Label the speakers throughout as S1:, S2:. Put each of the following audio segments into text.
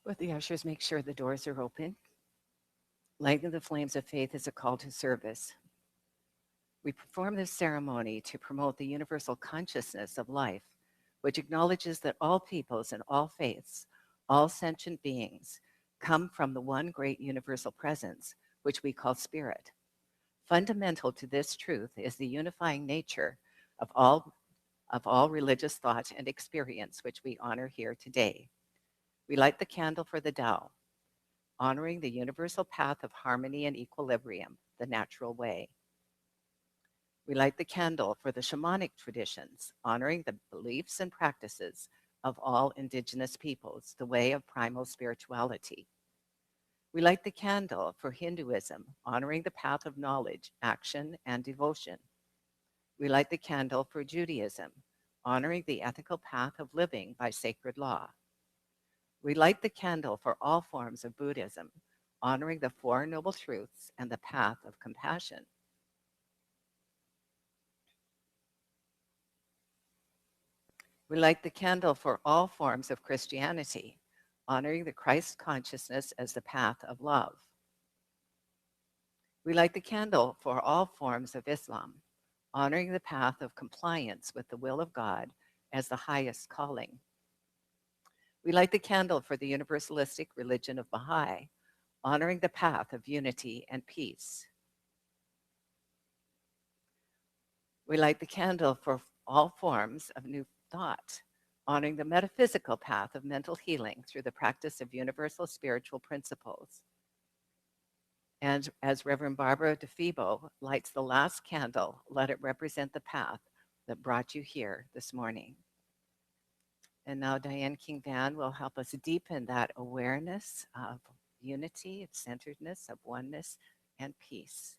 S1: Would the ushers make sure the doors are open? Lighting the flames of faith is a call to service. We perform this ceremony to promote the universal consciousness of life, which acknowledges that all peoples and all faiths, all sentient beings, come from the one great universal presence, which we call spirit. Fundamental to this truth is the unifying nature of all religious thought and experience, which we honor here today. We light the candle for the Tao, honoring the universal path of harmony and equilibrium, the natural way. We light the candle for the shamanic traditions, honoring the beliefs and practices of all indigenous peoples, the way of primal spirituality. We light the candle for Hinduism, honoring the path of knowledge, action, and devotion. We light the candle for Judaism, honoring the ethical path of living by sacred law. We light the candle for all forms of Buddhism, honoring the Four Noble Truths and the path of compassion. We light the candle for all forms of Christianity, honoring the Christ consciousness as the path of love. We light the candle for all forms of Islam, honoring the path of compliance with the will of God as the highest calling. We light the candle for the universalistic religion of Baha'i, honoring the path of unity and peace. We light the candle for all forms of new thought, honoring the metaphysical path of mental healing through the practice of universal spiritual principles. And as Reverend Barbara DeFebo lights the last candle, let it represent the path that brought you here this morning. And now Diane King Van will help us deepen that awareness of unity, of centeredness, of oneness, and peace.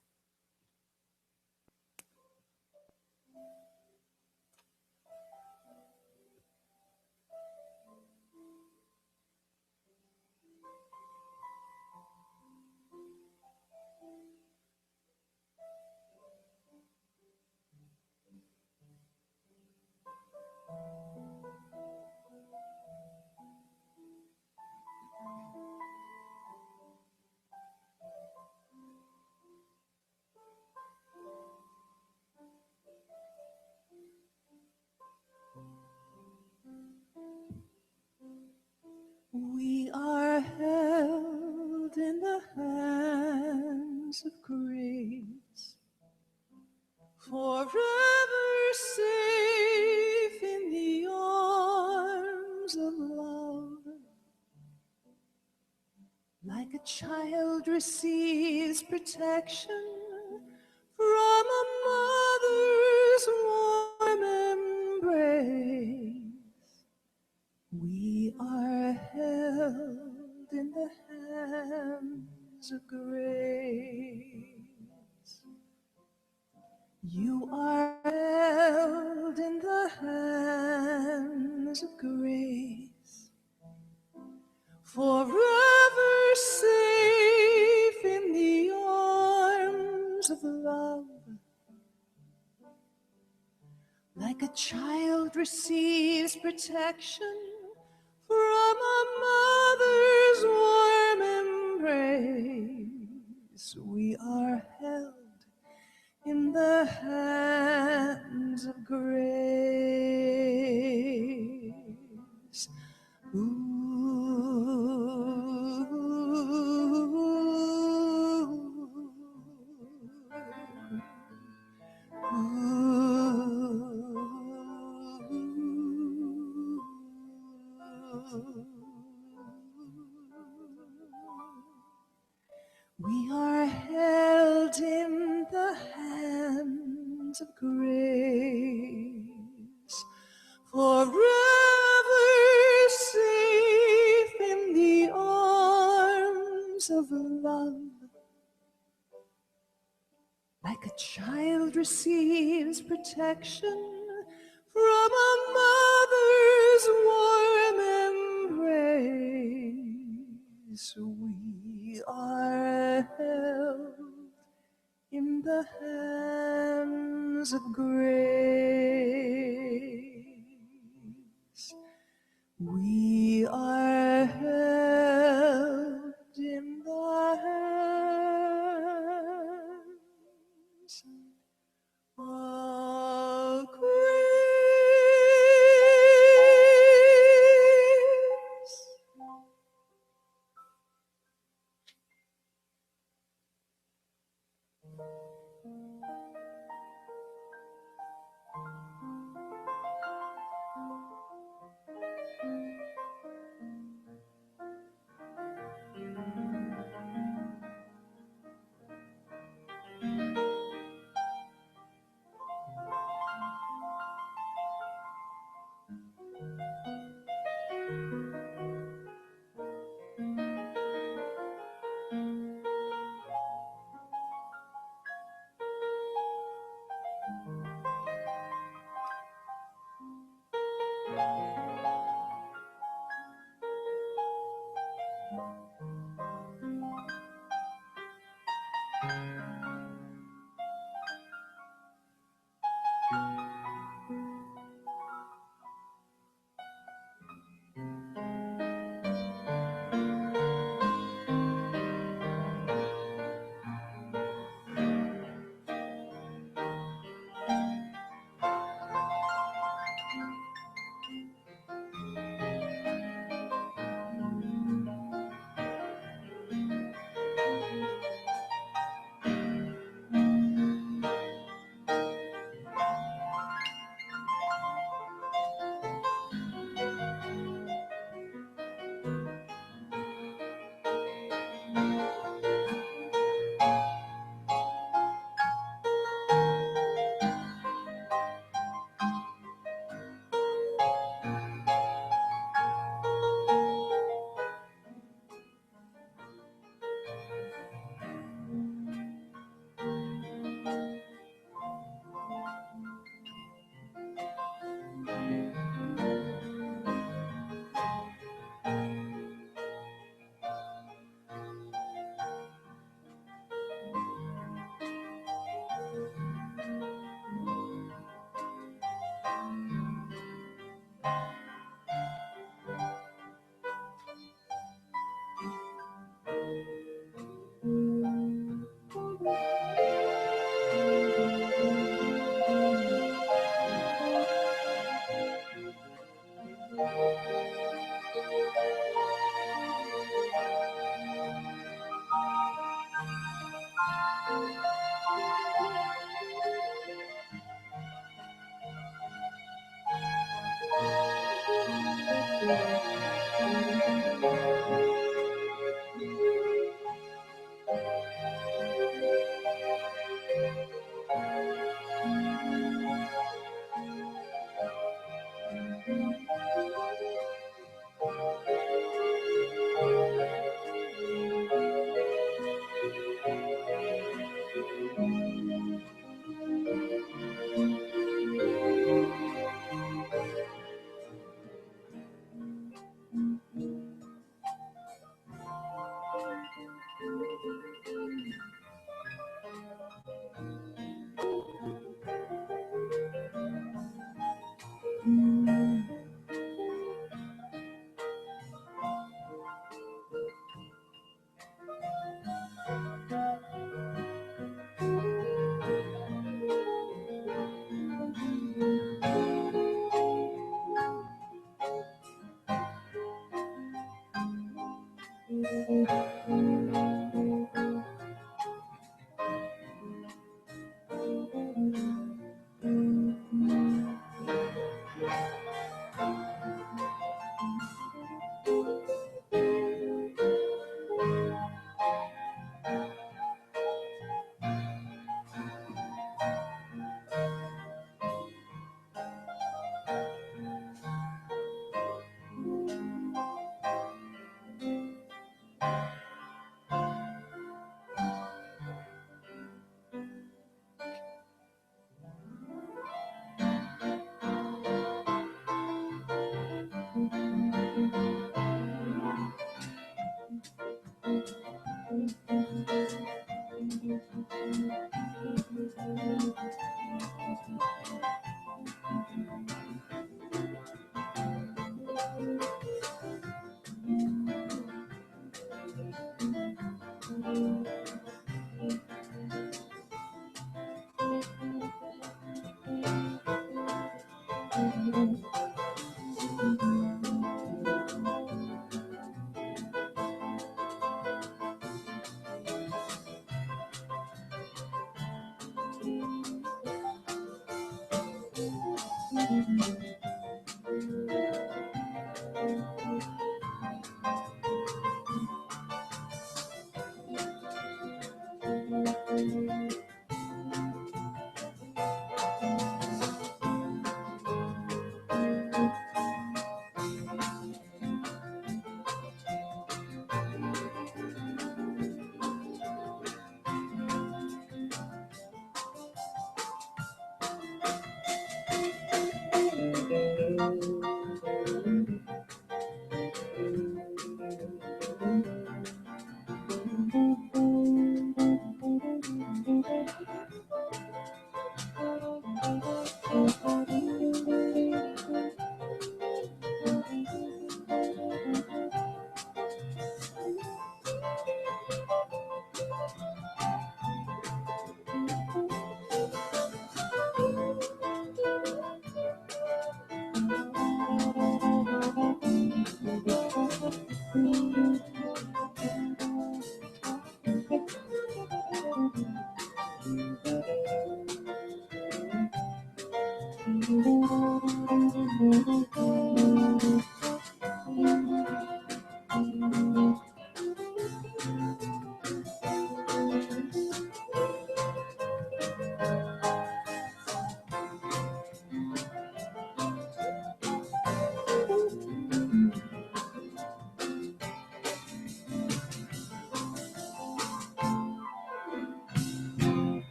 S2: We are held in the hands of grace, forever safe in the arms of love. Like a child receives protection from a mother's warm embrace, we are held in the hands of grace. You are held in the hands of grace, forever safe in the arms of love. Like a child receives protection from a mother's warm embrace, we are held in the hands of grace. Ooh. We are held in the hands of grace, forever safe in the arms of love. Like a child receives protection from a mother's warm embrace, we are held in the hands of grace. We are held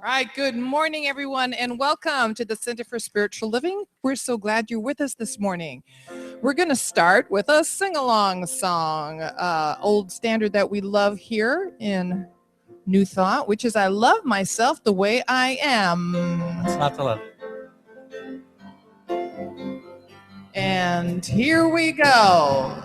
S3: All right, good morning, everyone, and welcome to the Center for Spiritual Living. We're so glad you're with us this morning. We're going to start with a sing-along song, old standard that we love here in New Thought, which is I Love Myself the Way I Am.
S4: It's not to love.
S3: And here we go.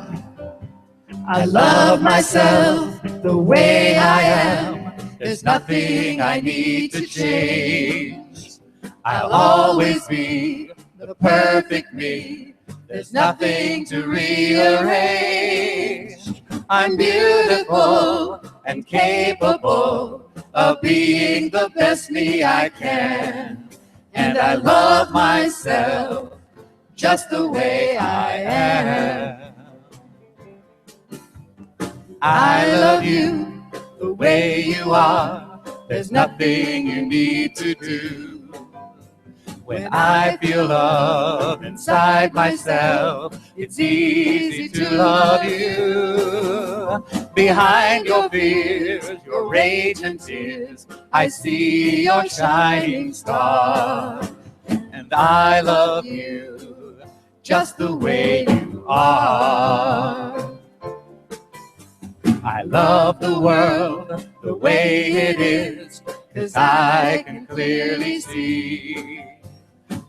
S2: I love myself the way I am. There's nothing I need to change. I'll always be the perfect me. There's nothing to rearrange. I'm beautiful and capable of being the best me I can. And I love myself just the way I am. I love you the way you are. There's nothing you need to do. When I feel love inside myself, it's easy to love you. Behind your fears, your rage and tears, I see your shining star. And I love you just the way you are. I love the world the way it is, 'cause I can clearly see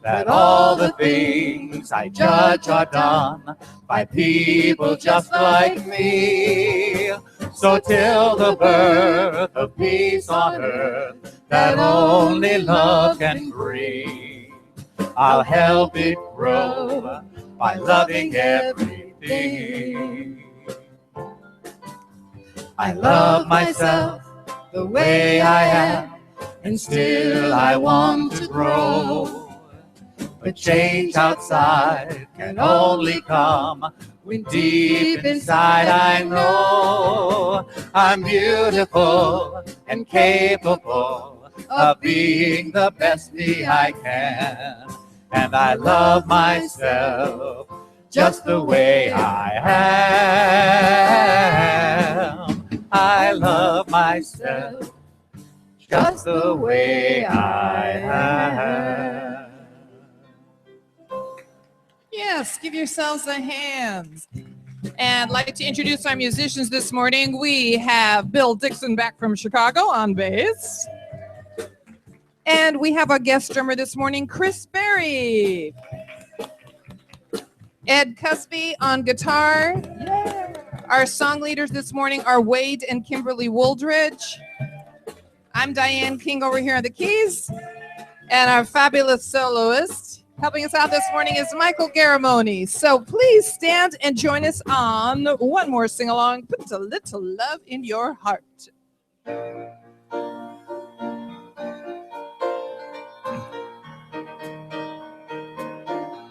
S2: that all the things I judge are done by people just like me. So till the birth of peace on earth that only love can bring, I'll help it grow by loving everything. I love myself the way I am, and still I want to grow. But change outside can only come when deep inside I know I'm beautiful and capable of being the best me I can. And I love myself just the way I am. I love myself just the way I am.
S3: Yes, give yourselves a hand. And I'd like to introduce our musicians this morning. We have Bill Dixon back from Chicago on bass. And we have our guest drummer this morning, Chris Berry. Ed Cusby on guitar. Yeah. Our song leaders this morning are Wade and Kimberly Wooldridge. I'm Diane King over here on the keys. And our fabulous soloist helping us out this morning is Michael Garamoni. So please stand and join us on one more sing-along, Put a Little Love in Your Heart.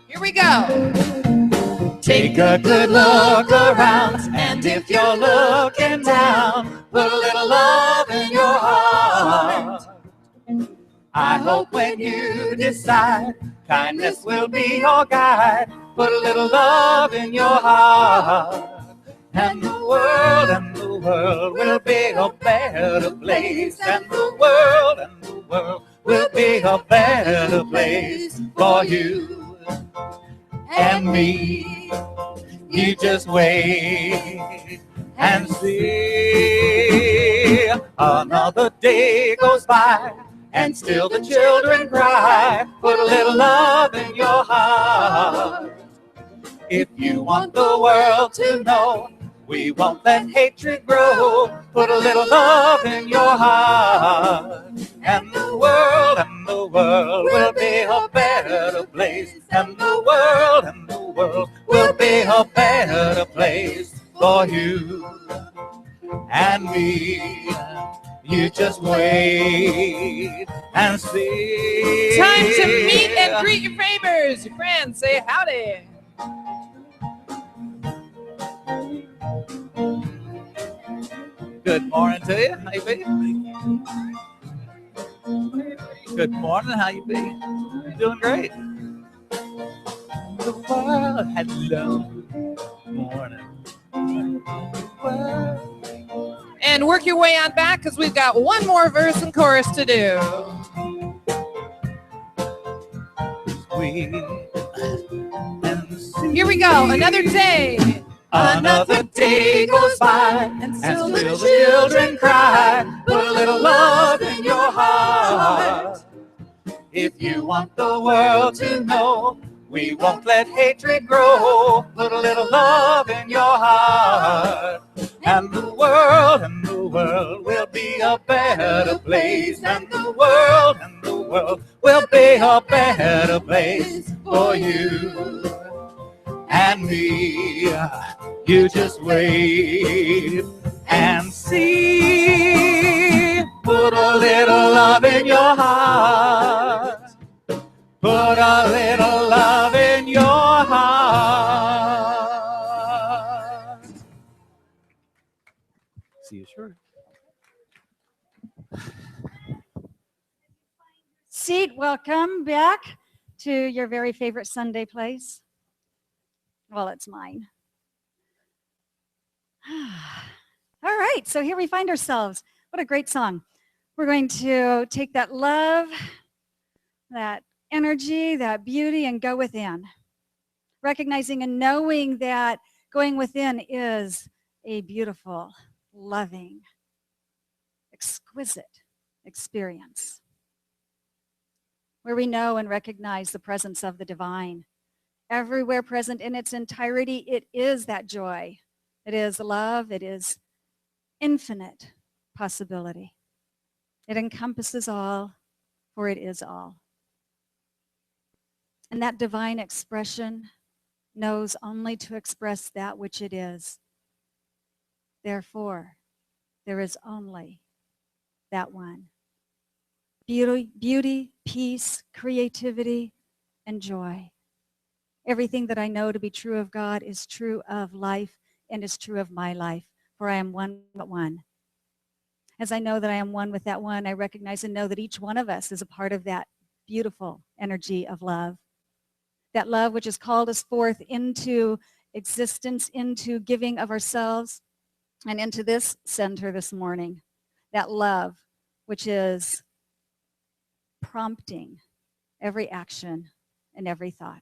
S3: Here we go.
S2: Take a good look around, and if you're looking down, put a little love in your heart. I hope when you decide kindness will be your guide, put a little love in your heart. And the world will be a better place. And the world will be a better place for you and me. You just wait and see. Another day goes by, and still the children cry. Put a little love in your heart. If you want the world to know we won't let hatred grow, put a little love in your heart. And the world will be a better place. And the world will be a better place for you and me. You just wait and see.
S3: Time to meet and greet your neighbors, your friends. Say howdy.
S2: Good morning to you. How you be? Good morning. How you be? Doing great. The world, hello. Morning. World.
S3: And work your way on back because we've got one more verse and chorus to do. Here we go. Another day.
S2: Another day goes by, and still the children cry. Put a little love in your heart. If you want the world to know we won't let hatred grow, put a little love in your heart. And the world will be a better place. And the world will be a better place for you and me. You just wait and see. Put a little love in your heart. Put a little love in your
S4: seat. Welcome back to your very favorite Sunday place. Well, it's mine. All right, so here we find ourselves. What a great song. We're going to take that love, that energy, that beauty, and go within. Recognizing and knowing that going within is a beautiful, loving, exquisite experience where we know and recognize the presence of the divine. Everywhere present in its entirety, it is that joy. It is love. It is infinite possibility. It encompasses all, for it is all. And that divine expression knows only to express that which it is. Therefore, there is only that one. Beauty, peace, creativity, and joy. Everything that I know to be true of God is true of life and is true of my life, for I am one but one. As I know that I am one with that one, I recognize and know that each one of us is a part of that beautiful energy of love. That love which has called us forth into existence, into giving of ourselves, and into this center this morning. That love which is prompting every action and every thought.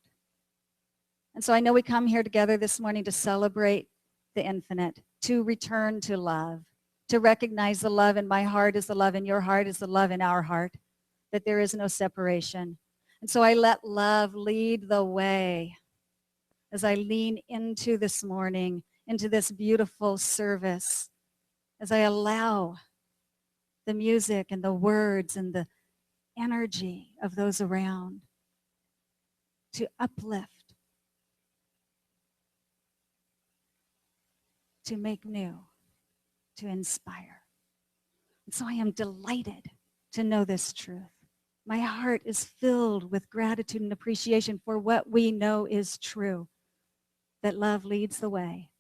S4: And so I know we come here together this morning to celebrate the infinite, to return to love, to recognize the love in my heart is the love in your heart is the love in our heart, that there is no separation. And so I let love lead the way as I lean into this morning, into this beautiful service, as I allow the music and the words and the energy of those around to uplift, to make new, to inspire. And so I am delighted to know this truth. My heart is filled with gratitude and appreciation for what we know is true, that love leads the way.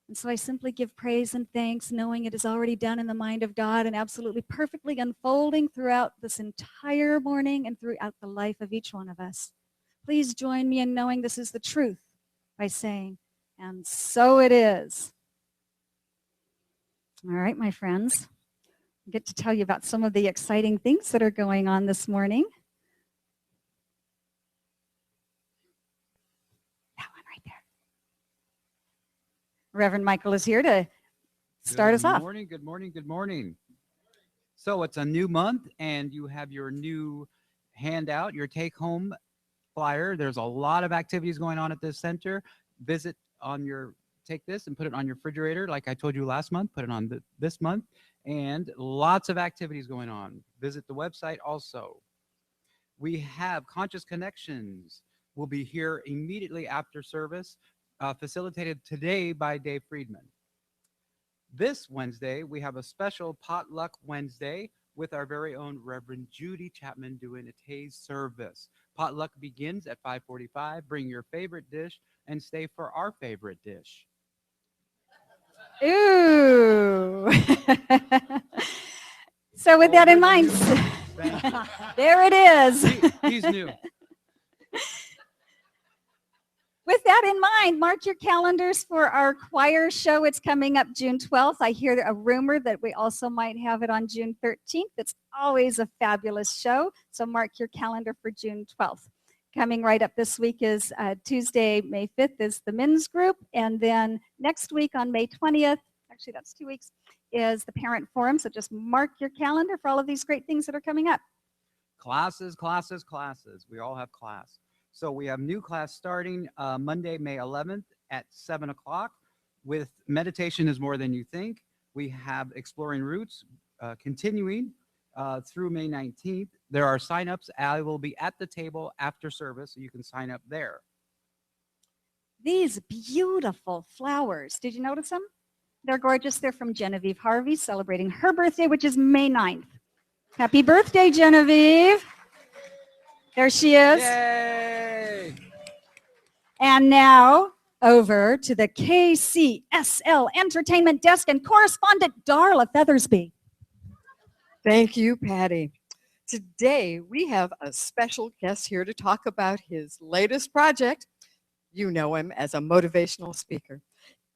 S4: And so I simply give praise and thanks, knowing it is already done in the mind of God and absolutely perfectly unfolding throughout this entire morning and throughout the life of each one of us. Please join me in knowing this is the truth by saying, and so it is. All right, my friends, I get to tell you about some of the exciting things that are going on this morning. That one right there. Reverend Michael is here to start us off.
S2: Good morning, good morning, good morning. So it's a new month and you have your new handout, your take-home flyer. There's a lot of activities going on at this center. Take this and put it on your refrigerator like I told you last month. Put it on this month. And lots of activities going on. Visit the website also. We have Conscious Connections. We'll be here immediately after service, facilitated today by Dave Friedman. This Wednesday, we have a special Potluck Wednesday with our very own Reverend Judy Chapman doing a today's service. Potluck begins at 5:45. Bring your favorite dish and stay for our favorite dish.
S4: Ooh. So with that in mind, there it is.
S2: He's new.
S4: With that in mind, mark your calendars for our choir show. It's coming up June 12th. I hear a rumor that we also might have it on June 13th. It's always a fabulous show, so mark your calendar for June 12th. Coming right up this week is Tuesday, May 5th is the men's group, and then next week on May 20th, actually that's 2 weeks, is the parent forum, so just mark your calendar for all of these great things that are coming up.
S2: Classes, classes, classes. We all have class. So we have new class starting Monday, May 11th at 7 o'clock with Meditation is More Than You Think. We have Exploring Roots continuing through May 19th. There are signups. I will be at the table after service, so you can sign up there.
S4: These beautiful flowers, did you notice them? They're gorgeous. They're from Genevieve Harvey, celebrating her birthday, which is May 9th. Happy birthday, Genevieve. There she is.
S2: Yay!
S4: And now over to the KCSL Entertainment Desk and correspondent Darla Feathersby.
S5: Thank you, Patty. Today, we have a special guest here to talk about his latest project. You know him as a motivational speaker,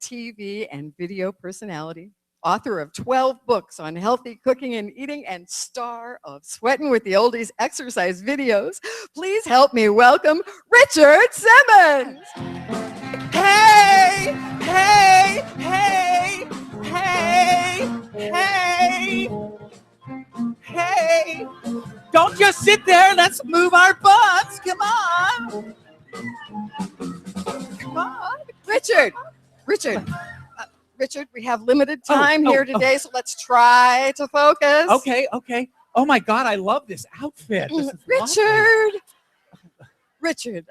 S5: TV and video personality, author of 12 books on healthy cooking and eating, and star of Sweatin' with the Oldies exercise videos. Please help me welcome Richard Simmons.
S3: Hey, hey, hey, hey, hey. Don't just sit there. Let's move our butts. Come on. Come on.
S5: Richard, Richard, we have limited time here today, so let's try to focus.
S2: Okay. Oh my God, I love this outfit. This is lovely.
S5: Richard,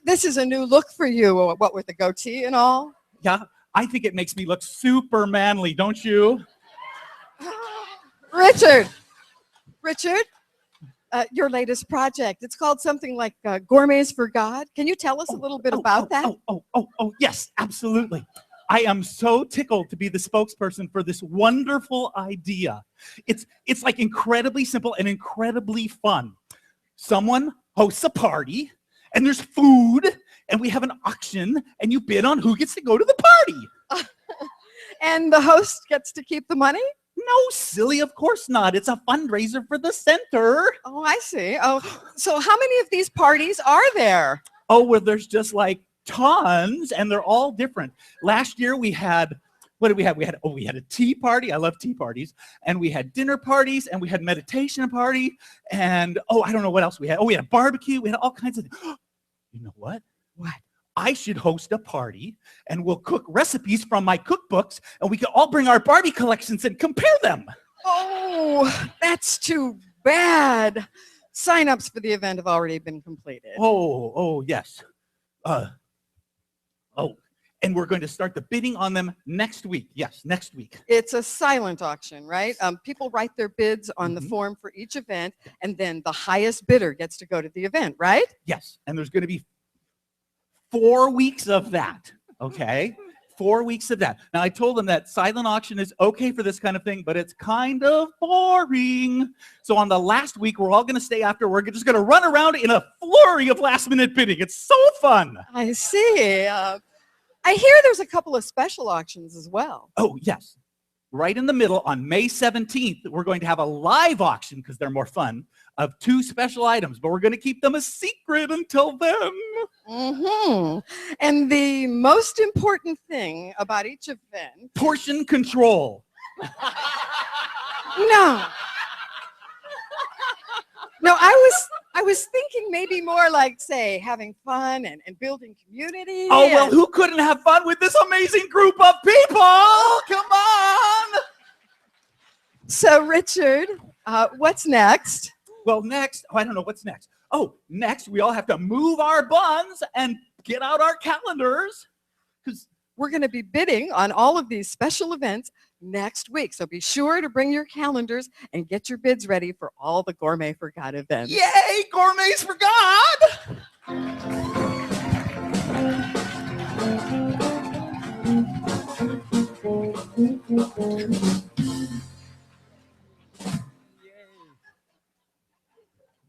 S5: this is a new look for you, what with the goatee and all.
S2: Yeah, I think it makes me look super manly, don't you?
S5: Richard, your latest project, it's called something like Gourmets for God. Can you tell us a little bit about that?
S2: Yes, absolutely. I am so tickled to be the spokesperson for this wonderful idea. It's like incredibly simple and incredibly fun. Someone hosts a party, and there's food, and we have an auction, and you bid on who gets to go to the party.
S5: And the host gets to keep the money?
S2: No, silly, of course not. It's a fundraiser for the center.
S5: Oh, I see. Oh, so how many of these parties are there?
S2: Oh, well, there's just like tons, and they're all different. Last year we had, what did we have? We had a tea party. I love tea parties. And we had dinner parties, and we had meditation party, and I don't know what else we had. We had a barbecue. We had all kinds of things. You know what?
S5: What?
S2: I should host a party, and we'll cook recipes from my cookbooks, and we can all bring our Barbie collections and compare them.
S5: Oh, that's too bad. Sign-ups for the event have already been completed.
S2: Oh, yes. And we're going to start the bidding on them next week. Yes, next week.
S5: It's a silent auction, right? People write their bids on the form for each event, and then the highest bidder gets to go to the event, right?
S2: Yes, and there's going to be 4 weeks of that, okay? 4 weeks of that. Now, I told them that silent auction is okay for this kind of thing, but it's kind of boring. So on the last week, we're all going to stay after. We're just going to run around in a flurry of last-minute bidding. It's so fun.
S5: I see. I hear there's a couple of special auctions as well.
S2: Oh, yes. Right in the middle, on May 17th, we're going to have a live auction, because they're more fun, of 2 special items, but we're going to keep them a secret until then.
S5: And the most important thing about each event...
S2: Portion control.
S5: No, I was thinking maybe more like, say, having fun and building community.
S2: Oh, well, who couldn't have fun with this amazing group of people? Come on!
S5: So, Richard, what's next?
S2: Well, next, I don't know what's next. Next, we all have to move our buns and get out our calendars, because
S5: we're going to be bidding on all of these special events next week. So be sure to bring your calendars and get your bids ready for all the Gourmet for God events.
S2: Yay, Gourmets for God!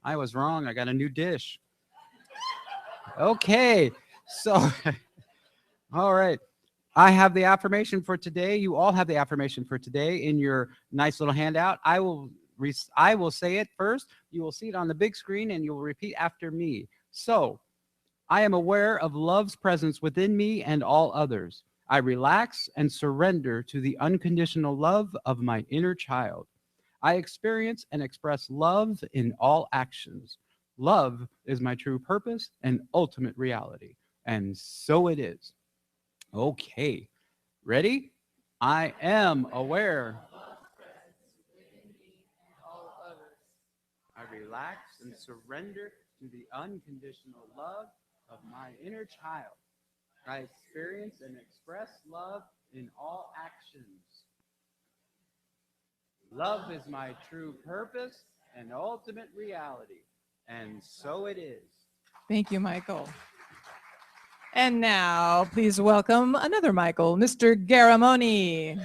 S6: I was wrong. I got a new dish. Okay, so, all right. I have the affirmation for today. You all have the affirmation for today in your nice little handout. I will say it first. You will see it on the big screen, and you will repeat after me. So, I am aware of love's presence within me and all others. I relax and surrender to the unconditional love of my inner child. I experience and express love in all actions. Love is my true purpose and ultimate reality. And so it is. Okay, ready? I am aware. I relax and surrender to the unconditional love of my inner child. I experience and express love in all actions. Love is my true purpose and ultimate reality. And so it is.
S3: Thank you, Michael. And now, please welcome another Michael, Mr. Garamoni.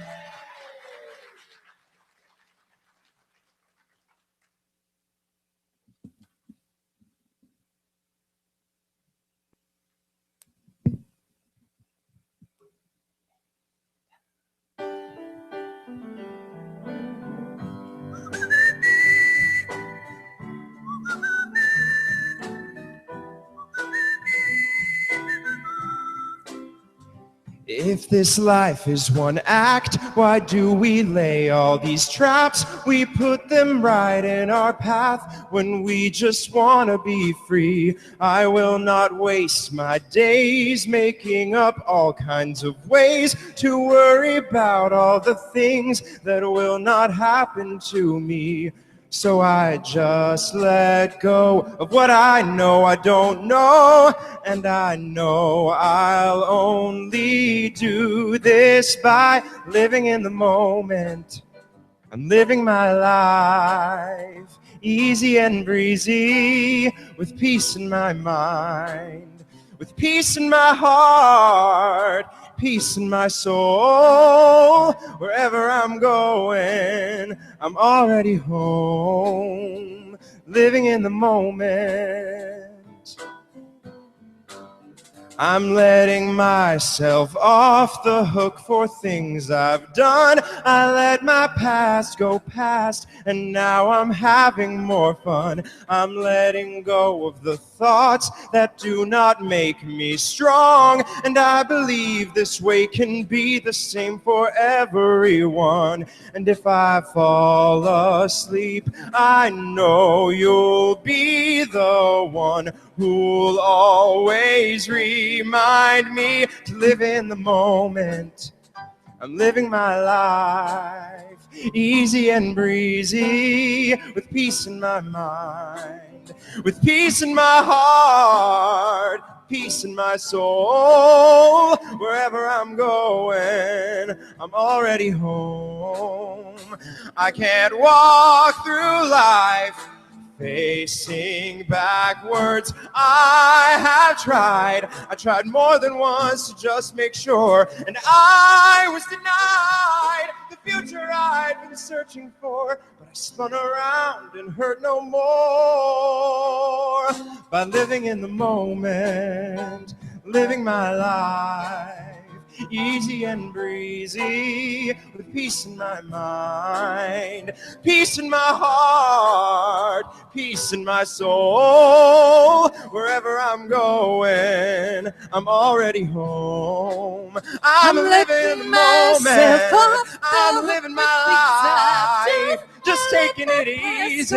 S2: If this life is one act, why do we lay all these traps? We put them right in our path when we just want to be free. I will not waste my days making up all kinds of ways to worry about all the things that will not happen to me. So I just let go of what I know I don't know, and I know I'll only do this by living in the moment. I'm living my life easy and breezy, with peace in my mind, with peace in my heart, peace in my soul. Wherever I'm going, I'm already home, living in the moment. I'm letting myself off the hook for things I've done. I let my past go past, and now I'm having more fun. I'm letting go of the thoughts that do not make me strong, and I believe this way can be the same for everyone. And if I fall asleep, I know you'll be the one who'll always remind me to live in the moment. I'm living my life easy and breezy, with peace in my mind, with peace in my heart, peace in my soul. Wherever I'm going, I'm already home. I can't walk through life facing backwards. I tried more than once to just make sure, and I was denied the future I'd been searching for. But I spun around and hurt no more by living in the moment, living my life easy and breezy, with peace in my mind, peace in my heart, peace in my soul. Wherever I'm going, I'm already home. I'm living the moment. I'm living my life, just taking it easy,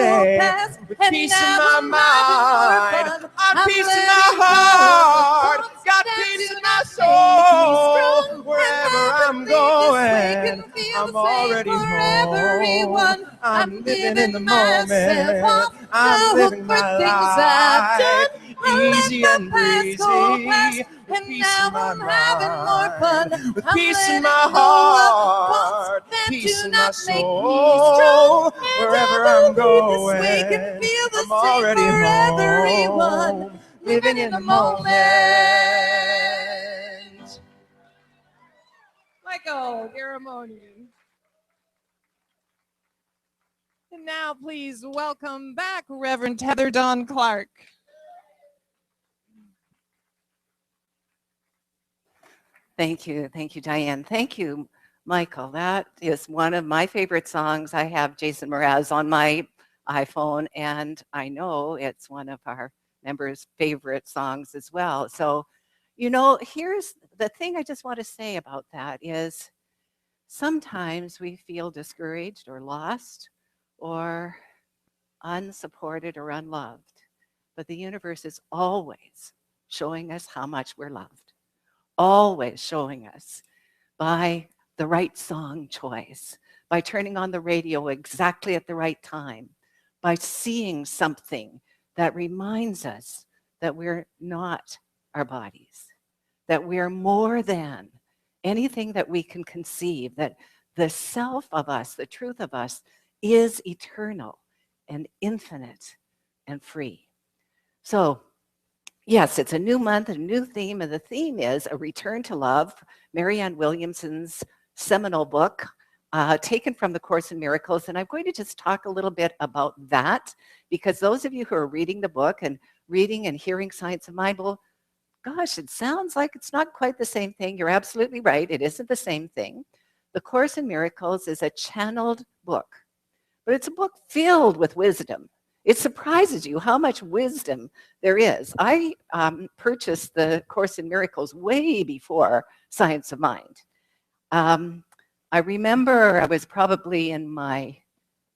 S2: with peace in my mind. I'm peace in my heart, got peace in my soul. Wherever I'm going, I'm already home. I'm living in the moment. I'm living my life easy and breezy, with peace in my mind, with peace in my heart, peace in my soul. Wherever I'm going, I'm already home, living in the moment.
S3: Michael Garamoni. And now please welcome back Reverend Heather Dawn Clark.
S1: Thank you, Diane. Thank you, Michael. That is one of my favorite songs. I have Jason Mraz on my iPhone, and I know it's one of our members' favorite songs as well. So, here's the thing I just want to say about that is sometimes we feel discouraged or lost or unsupported or unloved, but the universe is always showing us how much we're loved, always showing us by the right song choice, by turning on the radio exactly at the right time, by seeing something that reminds us that we're not our bodies, that we're more than anything that we can conceive, that the self of us, the truth of us, is eternal and infinite and free. So, yes, it's a new month, a new theme, and the theme is A Return to Love, Marianne Williamson's seminal book, taken from the Course in Miracles. And I'm going to just talk a little bit about that, because those of you who are reading the book and reading and hearing Science of Mind, well, gosh, it sounds like it's not quite the same thing. You're absolutely right. It isn't the same thing. The Course in Miracles is a channeled book, but it's a book filled with wisdom. It surprises you how much wisdom there is. I purchased the Course in Miracles way before Science of Mind. I remember I was probably in my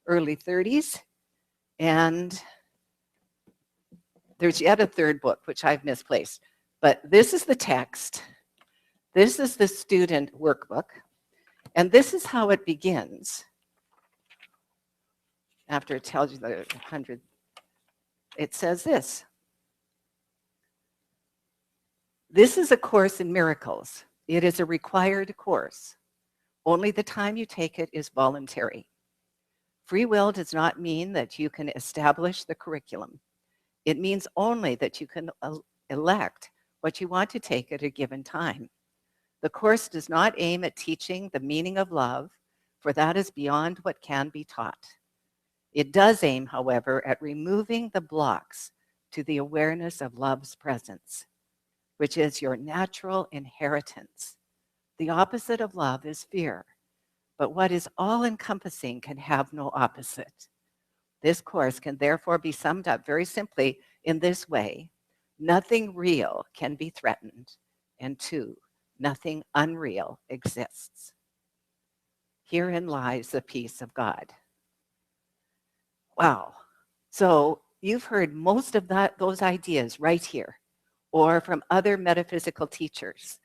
S1: early 30s, and there's yet a third book, which I've misplaced. But this is the text. This is the student workbook. And this is how it begins. After it tells you the 100, it says this. This is a Course in Miracles. It is a required course. Only the time you take it is voluntary. Free will does not mean that you can establish the curriculum. It means only that you can elect what you want to take at a given time. The course does not aim at teaching the meaning of love, for that is beyond what can be taught. It does aim, however, at removing the blocks to the awareness of love's presence, which is your natural inheritance. The opposite of love is fear, but what is all-encompassing can have no opposite. This course can therefore be summed up very simply in this way. Nothing real can be threatened, and 2, nothing unreal exists. Herein lies the peace of God. Wow. So you've heard most of those ideas right here, or from other metaphysical teachers.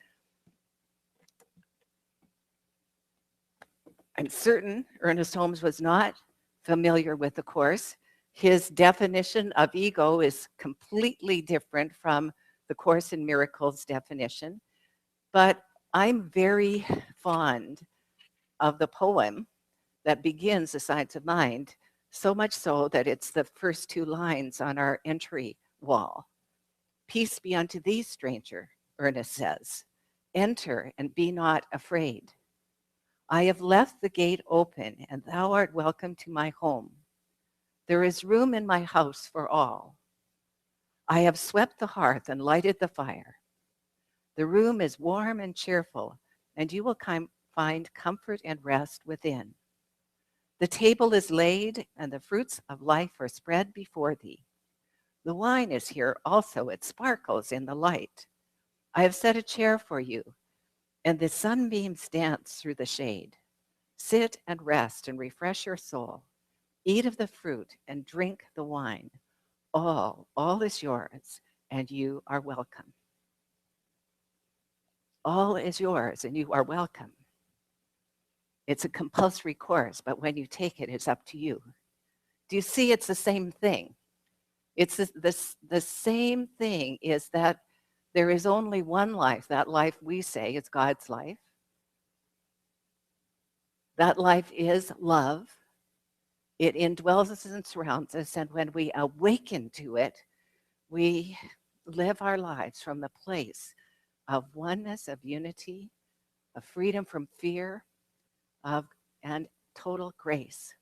S1: I'm certain Ernest Holmes was not familiar with the Course. His definition of ego is completely different from the Course in Miracles definition. But I'm very fond of the poem that begins The Science of Mind, so much so that it's the first 2 lines on our entry wall. Peace be unto thee, stranger, Ernest says. Enter and be not afraid. I have left the gate open, and thou art welcome to my home. There is room in my house for all. I have swept the hearth and lighted the fire. The room is warm and cheerful, and you will find comfort and rest within. The table is laid, and the fruits of life are spread before thee. The wine is here also, it sparkles in the light. I have set a chair for you, and the sunbeams dance through the shade. Sit and rest and refresh your soul. Eat of the fruit and drink the wine. All is yours, and you are welcome. All is yours, and you are welcome. It's a compulsory course, but when you take it, it's up to you. Do you see it's the same thing? It's the same thing is that there is only one life. That life we say is God's life. That life is love. It indwells us and surrounds us, and when we awaken to it, we live our lives from the place of oneness, of unity, of freedom from fear, and total grace.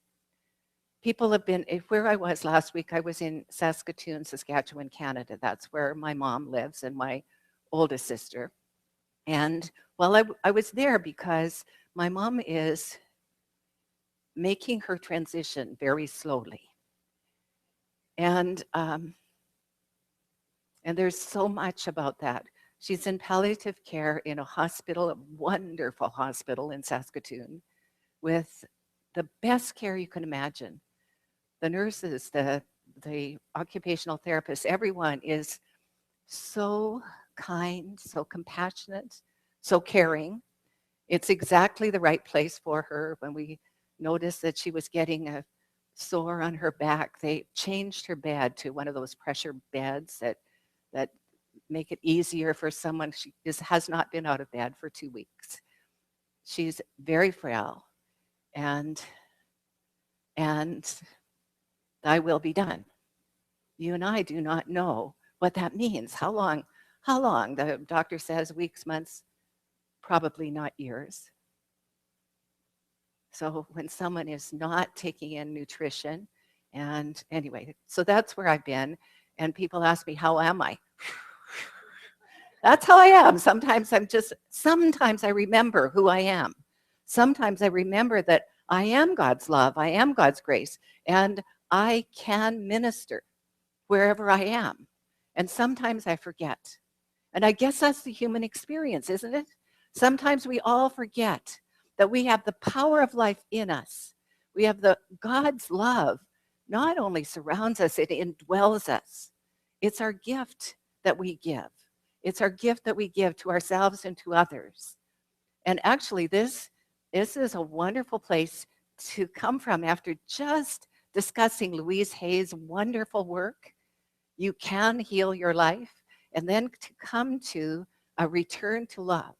S1: People have been, where I was last week, I was in Saskatoon, Saskatchewan, Canada. That's where my mom lives and my oldest sister. And well, I was there because my mom is making her transition very slowly. And there's so much about that. She's in palliative care in a hospital, a wonderful hospital in Saskatoon, with the best care you can imagine. The nurses, the occupational therapists, everyone is so kind, so compassionate, so caring. It's exactly the right place for her. When we noticed that she was getting a sore on her back, they changed her bed to one of those pressure beds that make it easier for someone. She has not been out of bed for 2 weeks. She's very frail, and thy will be done. You and I do not know what that means. How long? The doctor says weeks, months, probably not years. So when someone is not taking in nutrition, and anyway, so that's where I've been. And people ask me, how am I? That's how I am. Sometimes I remember who I am. Sometimes I remember that I am God's love, I am God's grace, and I can minister wherever I am. And sometimes I forget. And I guess that's the human experience, isn't it? Sometimes we all forget that we have the power of life in us. We have the God's love not only surrounds us, it indwells us. It's our gift that we give. It's our gift that we give to ourselves and to others. And actually, this is a wonderful place to come from after just discussing Louise Hay's wonderful work. You can heal your life, and then to come to a return to love.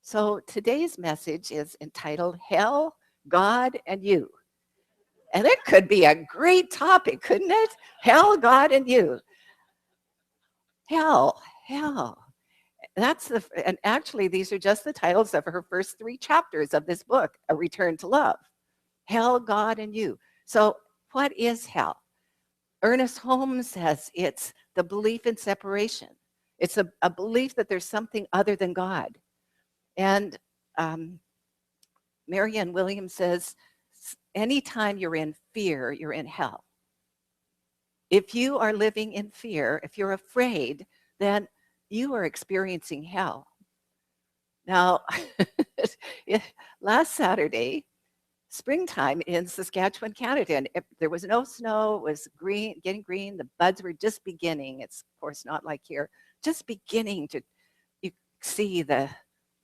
S1: So today's message is entitled Hell, God, and You. And it could be a great topic, couldn't it? Hell, God, and You. Hell. And actually, these are just the titles of her first 3 chapters of this book, A Return to Love. Hell, God, and You. So what is hell? Ernest Holmes says it's the belief in separation. It's a belief that there's something other than God. And Marianne Williams says, anytime you're in fear, you're in hell. If you are living in fear, if you're afraid, then you are experiencing hell. Now, last Saturday, springtime in Saskatchewan, Canada, and there was no snow. It was green, getting green. The buds were just beginning. It's, of course, not like here, just beginning to you see the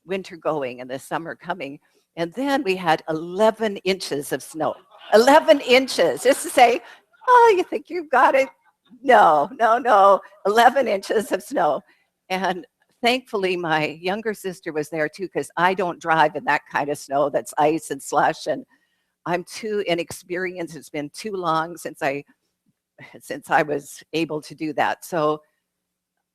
S1: winter going and the summer coming. And then we had 11 inches of snow. 11 inches, just to say, oh, you think you've got it? No. 11 inches of snow. And thankfully, my younger sister was there too, because I don't drive in that kind of snow that's ice and slush, and I'm too inexperienced. It's been too long since I was able to do that. So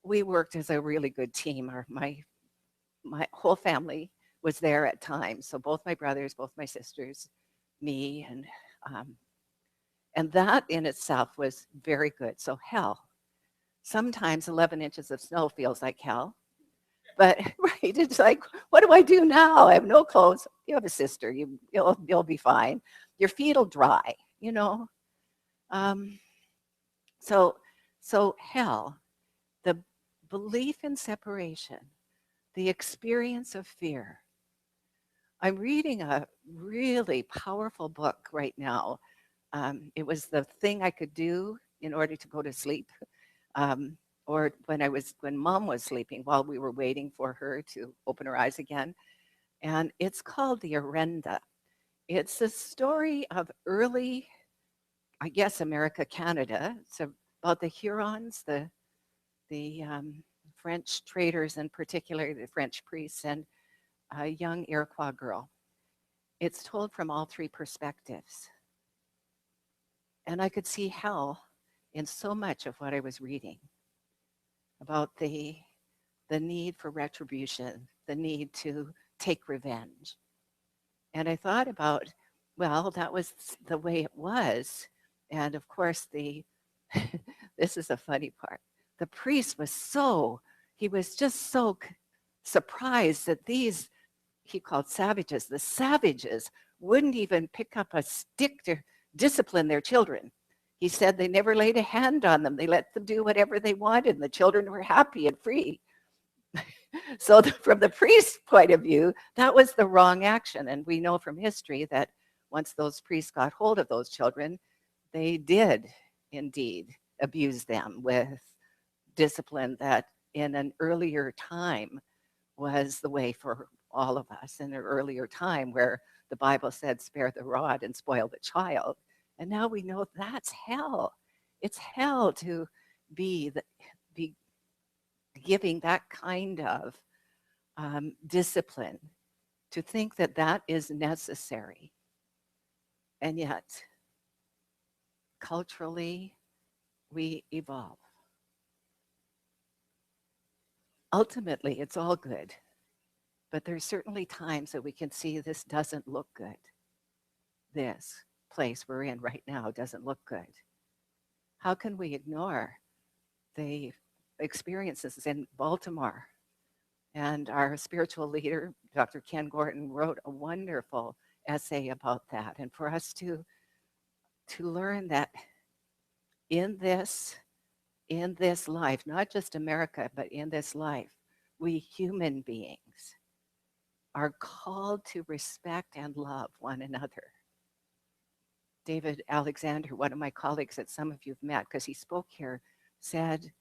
S1: we worked as a really good team. My whole family was there at times. So both my brothers, both my sisters, me, and that in itself was very good. So hell. Sometimes 11 inches of snow feels like hell. But right, it's like, what do I do now? I have no clothes. You have a sister. You'll be fine. Your feet will dry. You know. So hell, the belief in separation, the experience of fear. I'm reading a really powerful book right now. It was the thing I could do in order to go to sleep. Or when mom was sleeping while we were waiting for her to open her eyes again. And it's called The Arenda. It's a story of early, I guess, America, Canada. It's about the Hurons, the French traders, and particularly the French priests, and a young Iroquois girl. It's told from all 3 perspectives. And I could see hell in so much of what I was reading about the need for retribution, the need to take revenge. And I thought about, well, that was the way it was. And of course, this is a funny part. The priest he was just so surprised that these, he called savages, the savages wouldn't even pick up a stick to discipline their children. He said they never laid a hand on them. They let them do whatever they wanted, and the children were happy and free. So from the priest's point of view, that was the wrong action. And we know from history that once those priests got hold of those children, they did indeed abuse them with discipline that in an earlier time was the way for all of us, in an earlier time where the Bible said, spare the rod and spoil the child. And now we know that's hell. It's hell to be giving that kind of discipline, to think that that is necessary. And yet, culturally, we evolve. Ultimately, it's all good. But there's certainly times that we can see this doesn't look good. This place we're in right now doesn't look good. How can we ignore the experiences in Baltimore? And our spiritual leader, Dr. Ken Gordon, wrote a wonderful essay about that. And for us to to learn that in this life, not just America, but in this life, we human beings are called to respect and love one another. David Alexander, one of my colleagues that some of you've met, because he spoke here, said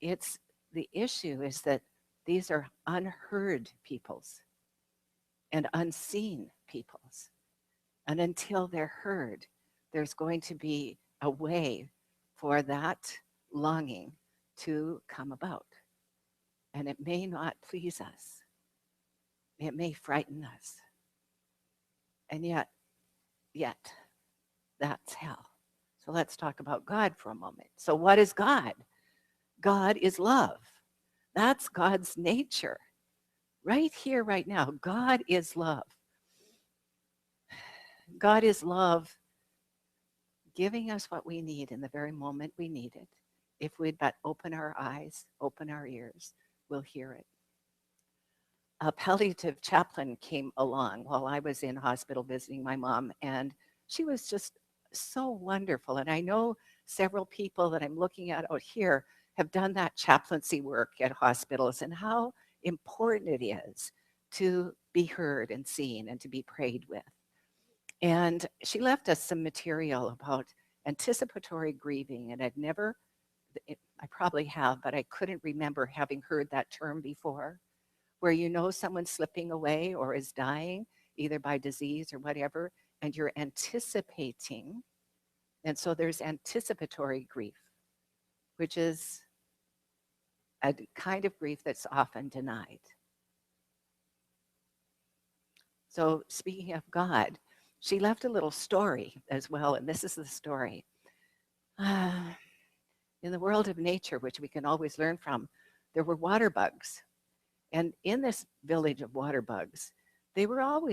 S1: it's the issue is that these are unheard peoples and unseen peoples. And until they're heard, there's going to be a way for that longing to come about. And it may not please us. It may frighten us. And yet, that's hell. So let's talk about God for a moment. So what is God? God is love. That's God's nature. Right here, right now, God is love. God is love, giving us what we need in the very moment we need it. If we'd but open our eyes, open our ears, we'll hear it. A palliative chaplain came along while I was in hospital visiting my mom, and she was just so wonderful. And I know several people that I'm looking at out here have done that chaplaincy work at hospitals, and how important it is to be heard and seen and to be prayed with. And she left us some material about anticipatory grieving, and I probably have, but I couldn't remember having heard that term before, where you know someone's slipping away or is dying, either by disease or whatever, and you're anticipating. And so there's anticipatory grief, which is a kind of grief that's often denied. So speaking of God, she left a little story as well, and this is the story. In the world of nature, which we can always learn from, there were water bugs. And in this village of water bugs, they were all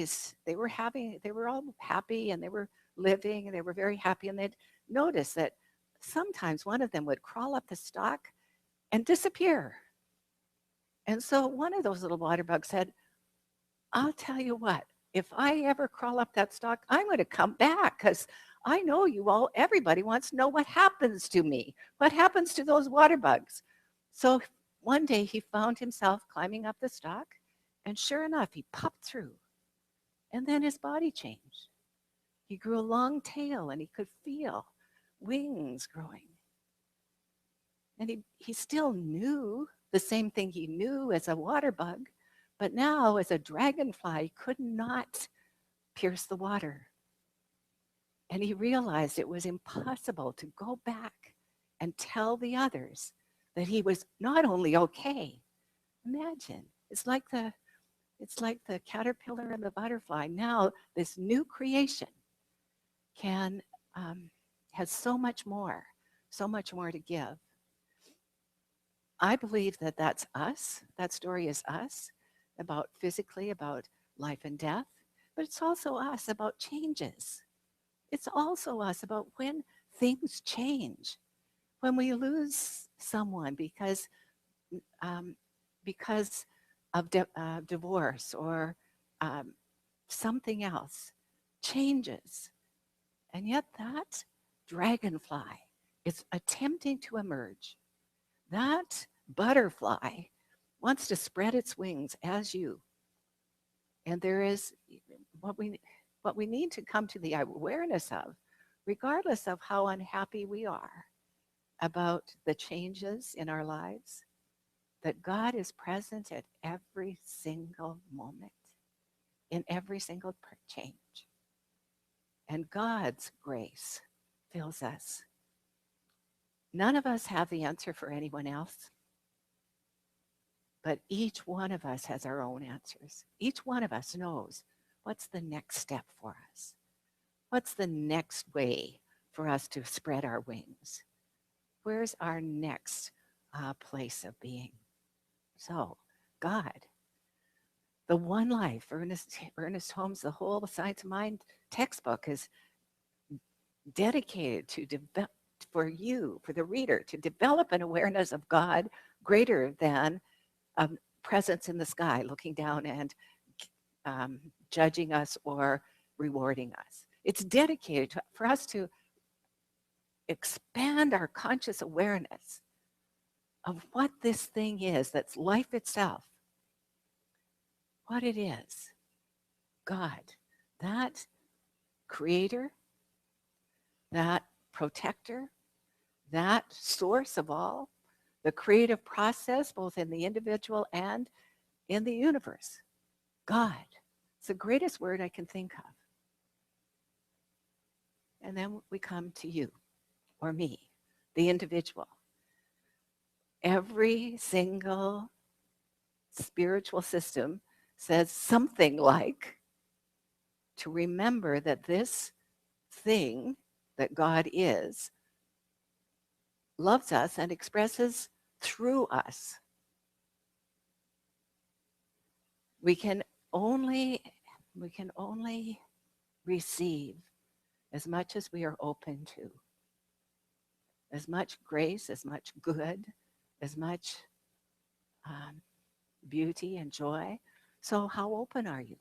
S1: happy, and they were living, and they were very happy. And they'd notice that sometimes one of them would crawl up the stalk and disappear. And so one of those little water bugs said, I'll tell you what, if I ever crawl up that stalk, I'm going to come back, because I know everybody wants to know what happens to me. What happens to those water bugs? So one day he found himself climbing up the stalk, and sure enough, he popped through. And then his body changed. He grew a long tail, and he could feel wings growing. And he still knew the same thing he knew as a water bug, but now as a dragonfly could not pierce the water. And he realized it was impossible to go back and tell the others that he was not only okay. Imagine, it's like the caterpillar and the butterfly. Now this new creation has so much more to give. I believe that that's us. That story is us, about physically, about life and death, but it's also us about changes. It's also us about when things change, when we lose someone because of divorce or something else changes. And yet that dragonfly is attempting to emerge. That butterfly wants to spread its wings as you. And there is what we need to come to the awareness of, regardless of how unhappy we are about the changes in our lives, that God is present at every single moment, in every single change. And God's grace fills us. None of us have the answer for anyone else, but each one of us has our own answers. Each one of us knows what's the next step for us. What's the next way for us to spread our wings? Where's our next place of being? So, God, the one life, Ernest Holmes, the whole Science of Mind textbook is dedicated to for the reader, to develop an awareness of God greater than a presence in the sky looking down and judging us or rewarding us. It's dedicated for us to expand our conscious awareness of what this thing is that's life itself, what it is. God, that creator, that protector, that source of all, the creative process, both in the individual and in the universe. God. It's the greatest word I can think of. And then we come to you or me, the individual. Every single spiritual system says something like to remember that this thing that God is loves us and expresses through us. We can only receive as much as we are open to, as much grace, as much good, as much beauty and joy. So how open are you?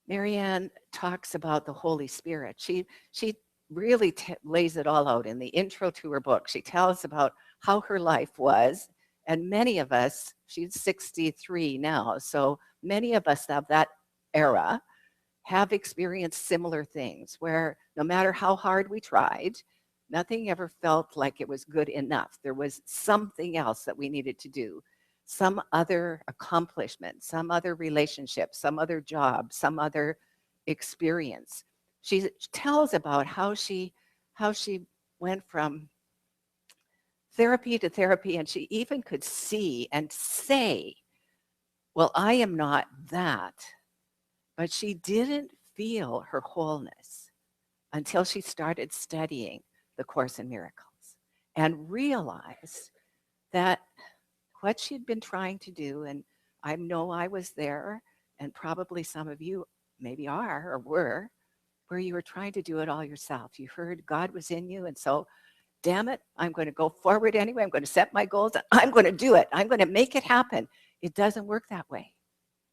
S1: Marianne talks about the Holy Spirit. She really lays it all out in the intro to her book. She tells about how her life was, and many of us, she's 63 now, so many of us of that era have experienced similar things where no matter how hard we tried, nothing ever felt like it was good enough. There was something else that we needed to do, some other accomplishment, some other relationship, some other job, some other experience. She tells about how she went from therapy to therapy, and she even could see and say, well, I am not that. But she didn't feel her wholeness until she started studying the Course in Miracles and realized that what she'd been trying to do, and I know I was there, and probably some of you maybe are or were, where you were trying to do it all yourself. You heard God was in you, and so, damn it, I'm going to go forward anyway. I'm going to set my goals, and I'm going to do it. I'm going to make it happen. It doesn't work that way.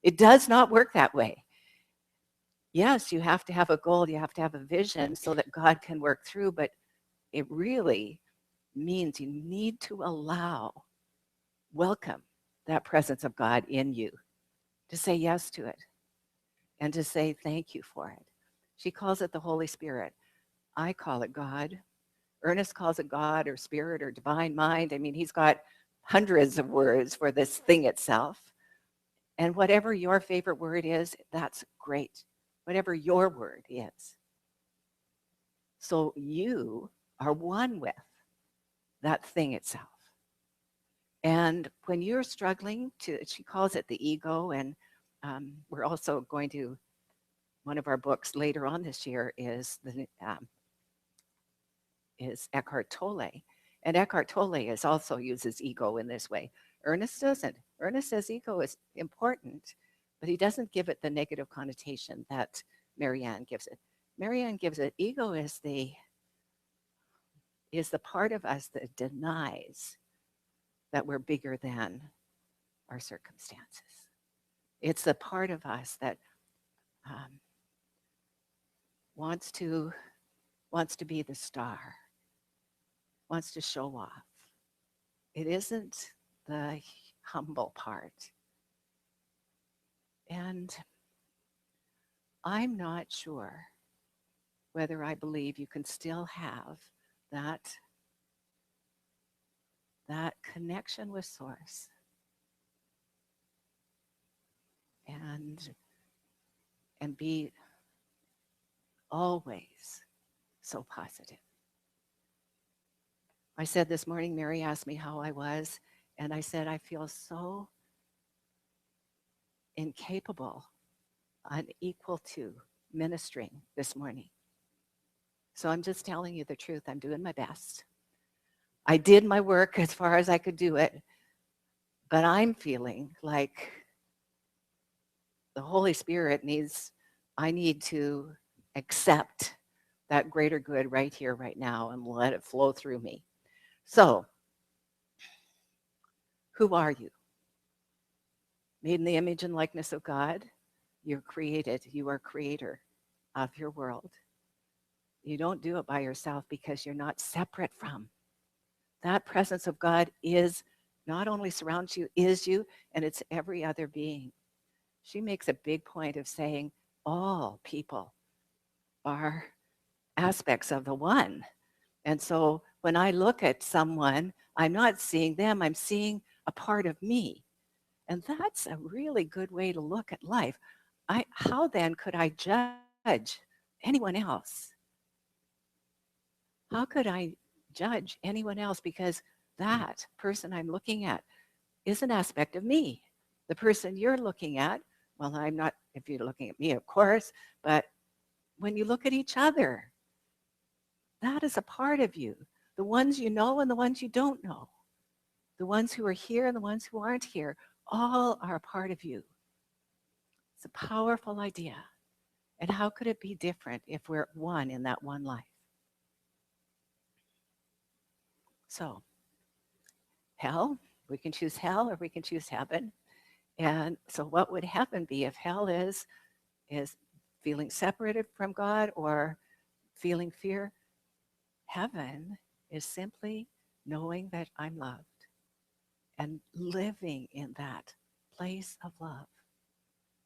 S1: It does not work that way. Yes, you have to have a goal, you have to have a vision so that God can work through, but it really means you need to welcome that presence of God in you, to say yes to it, and to say thank you for it. She calls it the Holy Spirit. I call it God. Ernest calls it God or Spirit or Divine Mind. I mean, he's got hundreds of words for this thing itself. And whatever your favorite word is, that's great. Whatever your word is. So you are one with that thing itself. And when you're struggling she calls it the ego, and we're also going to, one of our books later on this year is Eckhart Tolle. And Eckhart Tolle also uses ego in this way. Ernest doesn't. Ernest says ego is important, but he doesn't give it the negative connotation that Marianne gives it. Marianne gives it, ego is the part of us that denies that we're bigger than our circumstances. It's the part of us that wants to be the star, wants to show off. It isn't the humble part. And I'm not sure whether I believe you can still have that connection with Source and be always so positive. I said this morning, Mary asked me how I was, and I said, I feel so incapable, unequal to ministering this morning. So I'm just telling you the truth. I'm doing my best. I did my work as far as I could do it, but I'm feeling like the Holy Spirit I need to accept that greater good right here, right now, and let it flow through me. So, who are you? Made in the image and likeness of God. You're created. You are creator of your world. You don't do it by yourself because you're not separate from. That presence of God is not only surrounds you, is you, and it's every other being. She makes a big point of saying all people are aspects of the one. And so when I look at someone, I'm not seeing them, I'm seeing a part of me. And that's a really good way to look at life. How then could I judge anyone else? How could I judge anyone else? Because that person I'm looking at is an aspect of me. The person you're looking at, well, I'm not, if you're looking at me, of course, but when you look at each other, that is a part of you. The ones you know and the ones you don't know. The ones who are here and the ones who aren't here, all are a part of you. It's a powerful idea. And how could it be different if we're one in that one life? So, hell, we can choose hell or we can choose heaven. And so what would heaven be if hell is feeling separated from God or feeling fear? Heaven is simply knowing that I'm loved and living in that place of love,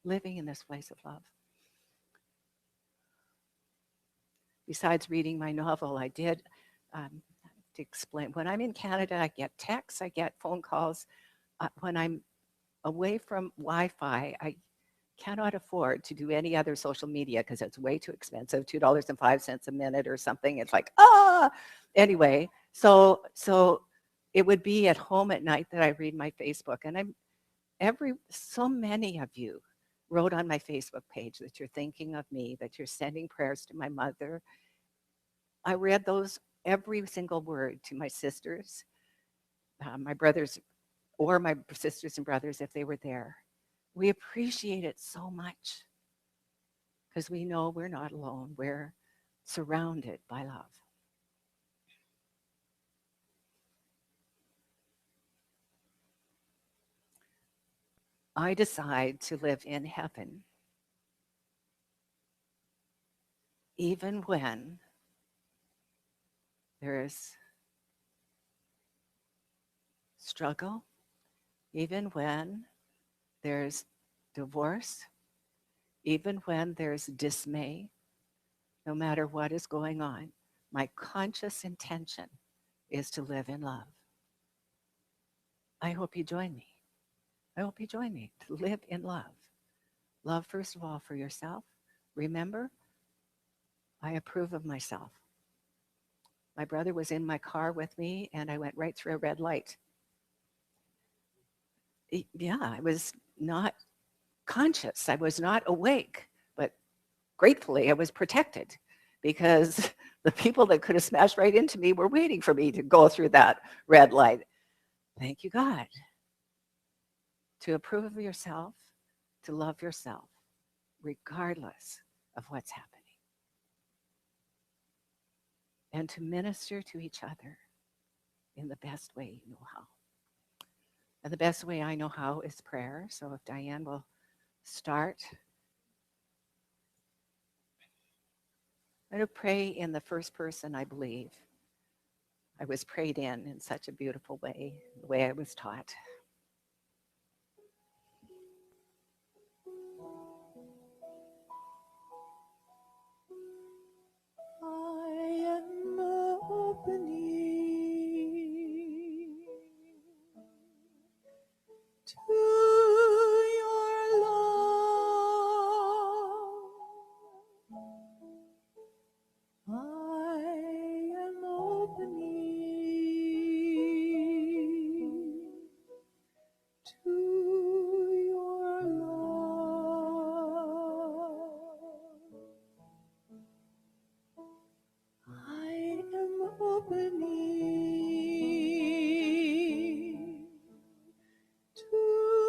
S1: living in this place of love. Besides reading my novel, I did, to explain, when I'm in Canada, I get texts, I get phone calls. When I'm away from Wi-Fi, I cannot afford to do any other social media because it's way too expensive, $2.05 a minute or something. It's like, anyway, so it would be at home at night that I read my Facebook. And so many of you wrote on my Facebook page that you're thinking of me, that you're sending prayers to my mother. I read those, every single word, to my sisters, my brothers, or my sisters and brothers if they were there. We appreciate it so much because we know we're not alone. We're surrounded by love. I decide to live in heaven even when there is struggle, even when there's divorce, even when there's dismay, no matter what is going on. My conscious intention is to live in love. I hope you join me. I hope you join me to live in love. Love, first of all, for yourself. Remember, I approve of myself. My brother was in my car with me, and I went right through a red light. Yeah, I was not conscious. I was not awake, but gratefully I was protected because the people that could have smashed right into me were waiting for me to go through that red light. Thank you, God. To approve of yourself, to love yourself, regardless of what's happening. And to minister to each other in the best way you know how. And the best way I know how is prayer. So if Diane will start. I'm going to pray in the first person, I believe. I was prayed in such a beautiful way, the way I was taught.
S2: I am opening to your love. I am opening to your love. I am opening to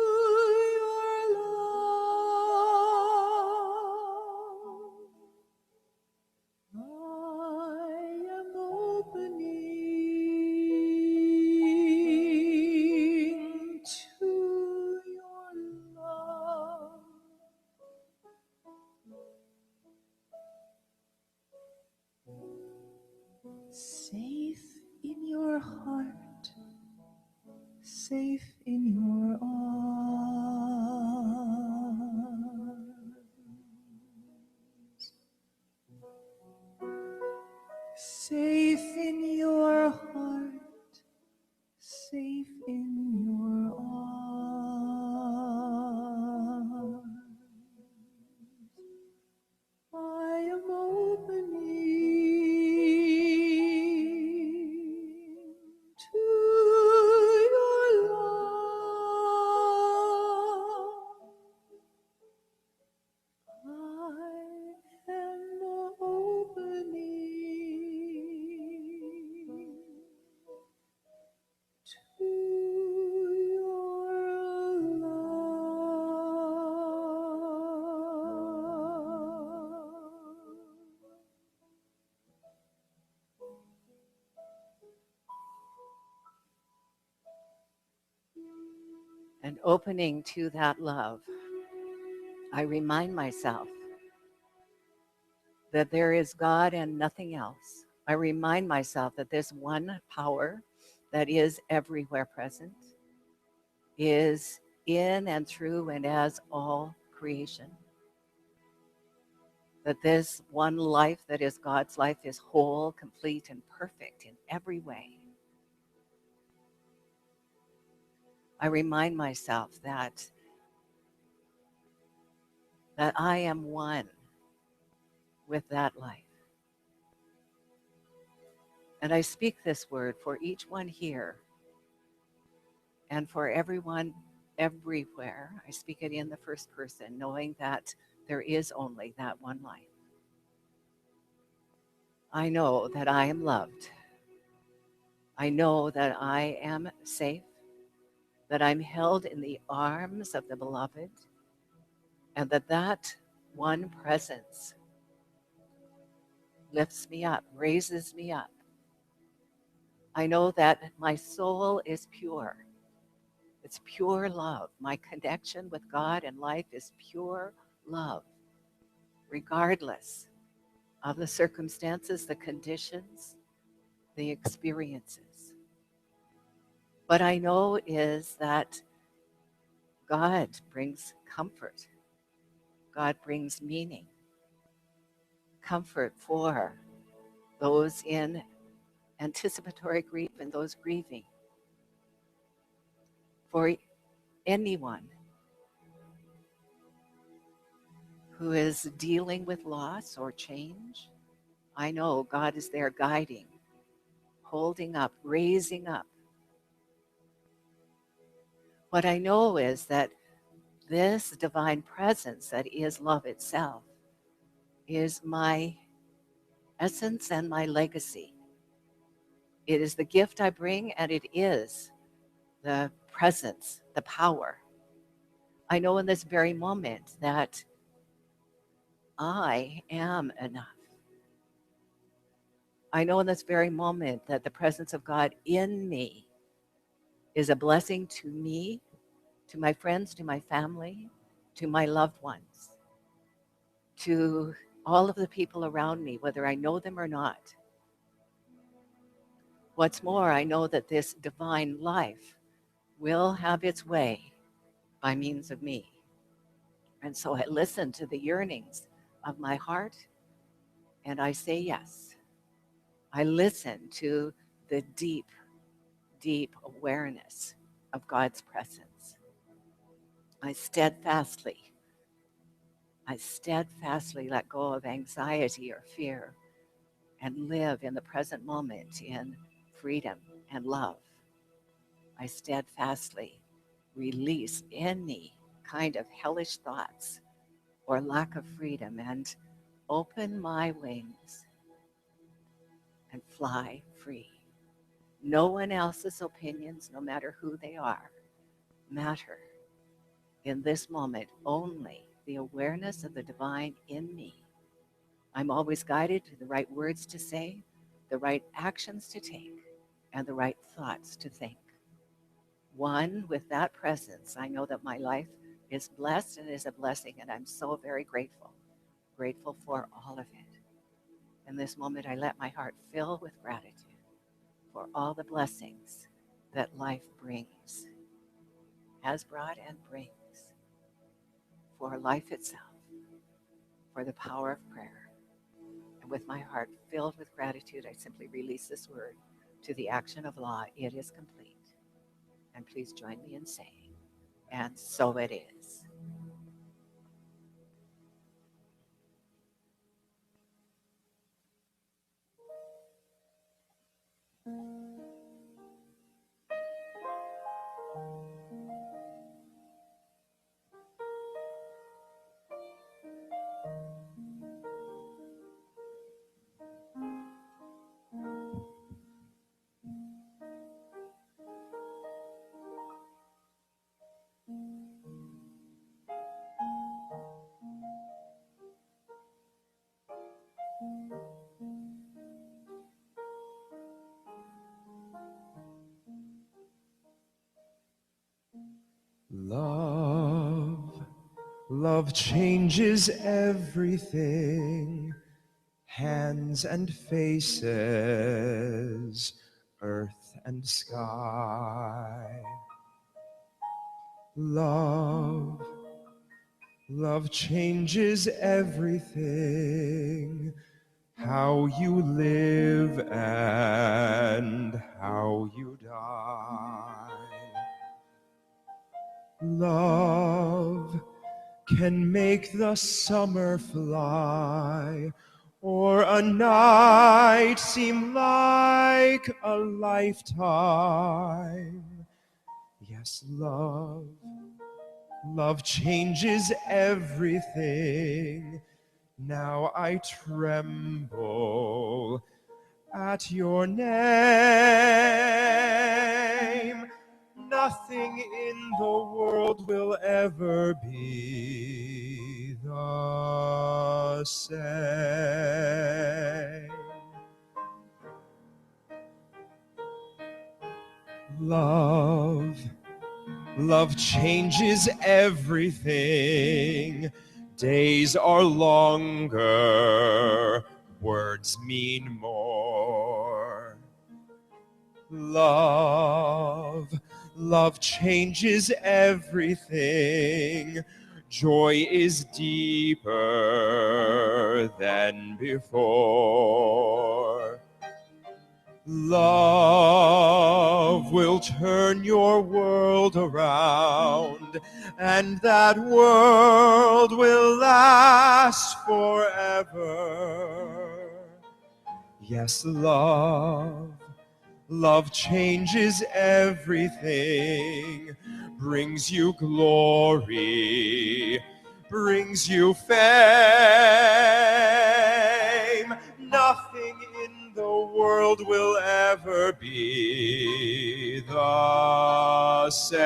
S2: in your arms, safe in your heart, safe in your arms. I am opening to your love. I am opening to your love.
S1: And opening to that love, I remind myself that there is God and nothing else. I remind myself that this one power that is everywhere present is in and through and as all creation. That this one life that is God's life is whole, complete, and perfect in every way. I remind myself that I am one with that life. And I speak this word for each one here and for everyone everywhere. I speak it in the first person, knowing that there is only that one life. I know that I am loved. I know that I am safe, that I'm held in the arms of the beloved, and that one presence lifts me up, raises me up. I know that my soul is pure. It's pure love. My connection with God and life is pure love, regardless of the circumstances, the conditions, the experiences. What I know is that God brings comfort. God brings meaning, comfort for those in anticipatory grief and those grieving, for anyone who is dealing with loss or change. I know God is there guiding, holding up, raising up. What I know is that this divine presence that is love itself is my essence and my legacy. It is the gift I bring, and it is the presence, the power. I know in this very moment that I am enough. I know in this very moment that the presence of God in me is a blessing to me, to my friends, to my family, to my loved ones, to all of the people around me, whether I know them or not. What's more, I know that this divine life will have its way by means of me. And so I listen to the yearnings of my heart and I say yes. I listen to the deep, deep awareness of God's presence. I steadfastly let go of anxiety or fear and live in the present moment in freedom and love. I steadfastly release any kind of hellish thoughts or lack of freedom and open my wings and fly free. No one else's opinions, no matter who they are, matter. In this moment, only the awareness of the divine in me. I'm always guided to the right words to say, the right actions to take, and the right thoughts to think. One with that presence, I know that my life is blessed and is a blessing, and I'm so very grateful. Grateful for all of it. In this moment, I let my heart fill with gratitude for all the blessings that life brings. has brought and brings, for life itself, for the power of prayer. And with my heart filled with gratitude, I simply release this word to the action of law. It is complete. And please join me in saying, and so it is.
S2: Love, love changes everything. Hands and faces, earth and sky. Love, love changes everything. How you live and how you die. Love can make the summer fly, or a night seem like a lifetime. Yes, love, love changes everything. Now I tremble at your name. Nothing in the world will ever be the same. Love, love changes everything. Days are longer, words mean more. Love, love changes everything. Joy is deeper than before. Love will turn your world around, and that world will last forever. Yes, love, love changes everything, brings you glory, brings you fame. Nothing in the world will ever be the same.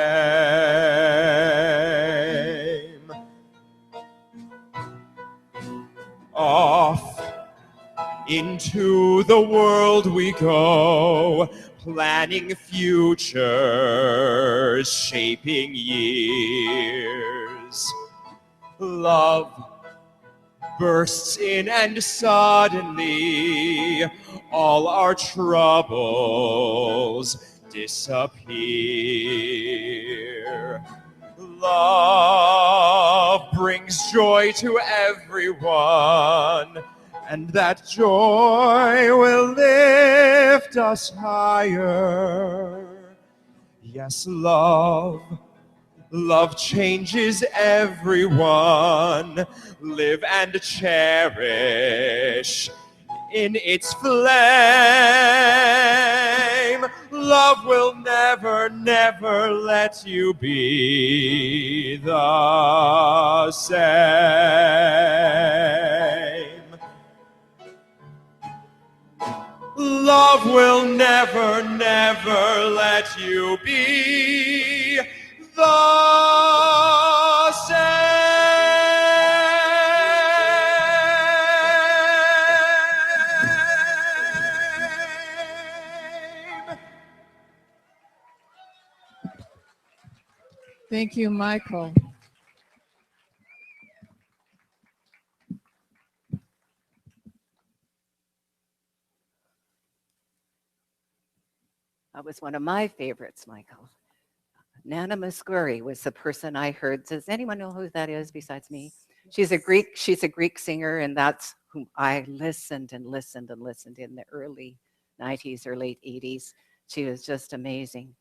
S2: Off into the world we go, planning futures, shaping years. Love bursts in and suddenly all our troubles disappear. Love brings joy to everyone, and that joy will lift us higher. Yes, love, love changes everyone. Live and cherish in its flame. Love will never, never let you be the same. Love will never, never let you be the same.
S3: Thank you, Michael.
S1: That was one of my favorites, Michael. Nana Muscuri was the person I heard. Does anyone know who that is besides me? She's a Greek singer, and that's whom I listened and listened and listened in the early 90s or late 80s. She was just amazing.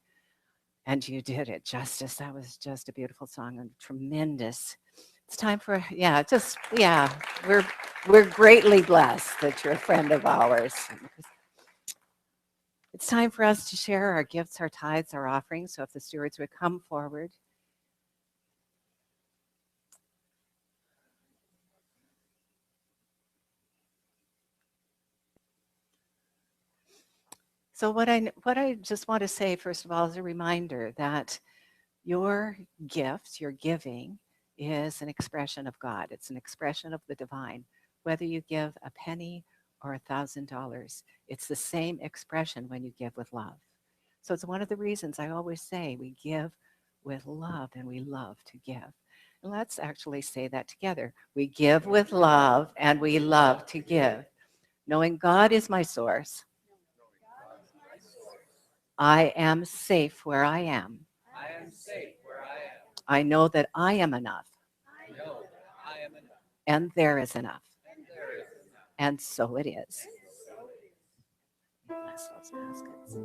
S1: And you did it justice. That was just a beautiful song and tremendous. It's time for, we're greatly blessed that you're a friend of ours. It's time for us to share our gifts, our tithes, our offerings. So if the stewards would come forward. So what I just want to say, first of all, is a reminder that your gift, your giving, is an expression of God. It's an expression of the divine. Whether you give a penny or $1,000, it's the same expression when you give with love. So it's one of the reasons I always say we give with love, and we love to give. And let's actually say that together. We give with love, and we love to give. Knowing God is my source, I am safe where I am. I know that I am enough. And there is enough. And so it is. Bless those baskets.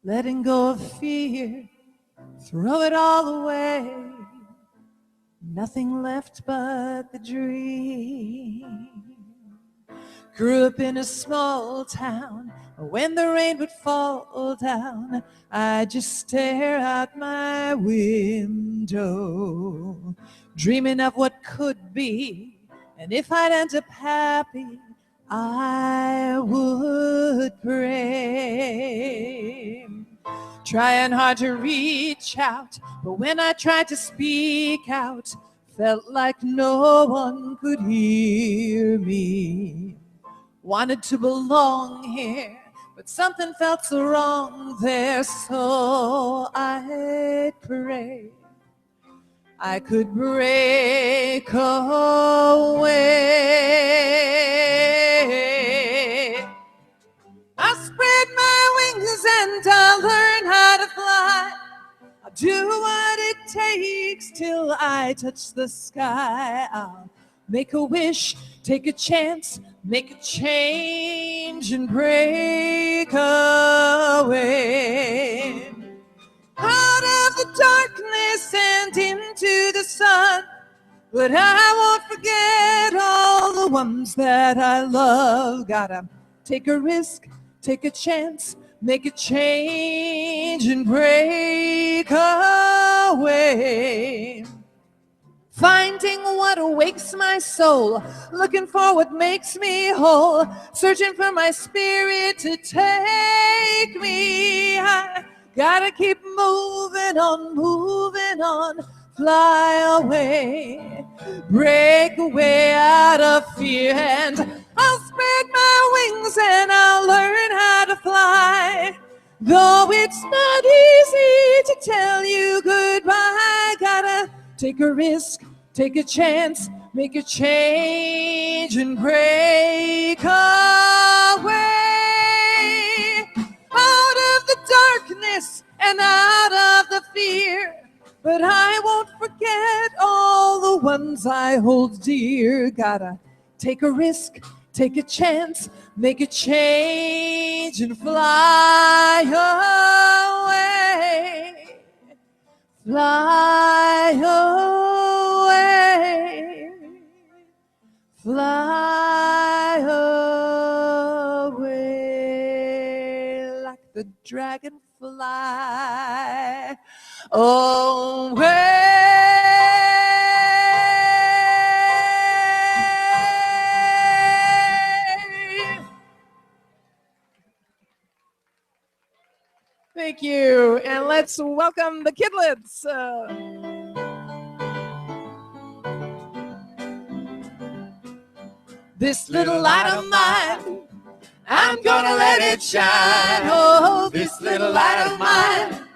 S3: Letting go of fear, throw it all away. Nothing left but the dream. Grew up in a small town. When the rain would fall down, I just stare out my window, dreaming of what could be. And if I'd end up happy, I would pray. Trying hard to reach out, but when I tried to speak out, felt like no one could hear me. Wanted to belong here, but something felt so wrong there, so I prayed I could break away. I spread my wings and I'll learn how to fly. I'll do what it takes till I touch the sky. I'll make a wish, take a chance, make a change and break away. Out of the darkness and into the sun. But I won't forget all the ones that I love. Gotta take a risk, take a chance, make a change and break away. Finding what awakes my soul, looking for what makes me whole, searching for my spirit to take me. I gotta keep moving on, fly away, break away out of fear, and I'll spread my wings and I'll learn how to fly. Though it's not easy to tell you goodbye, gotta take a risk, take a chance, make a change and break away. Out of the darkness and out of the fear. But I won't forget all the ones I hold dear. Gotta take a risk, take a chance, make a change and fly away. Fly away. Fly away like the dragonfly away. Thank you, and let's welcome the kidlets. This little light of mine, I'm gonna let it shine. Oh, this little light of mine,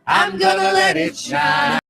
S3: I'm gonna let it shine.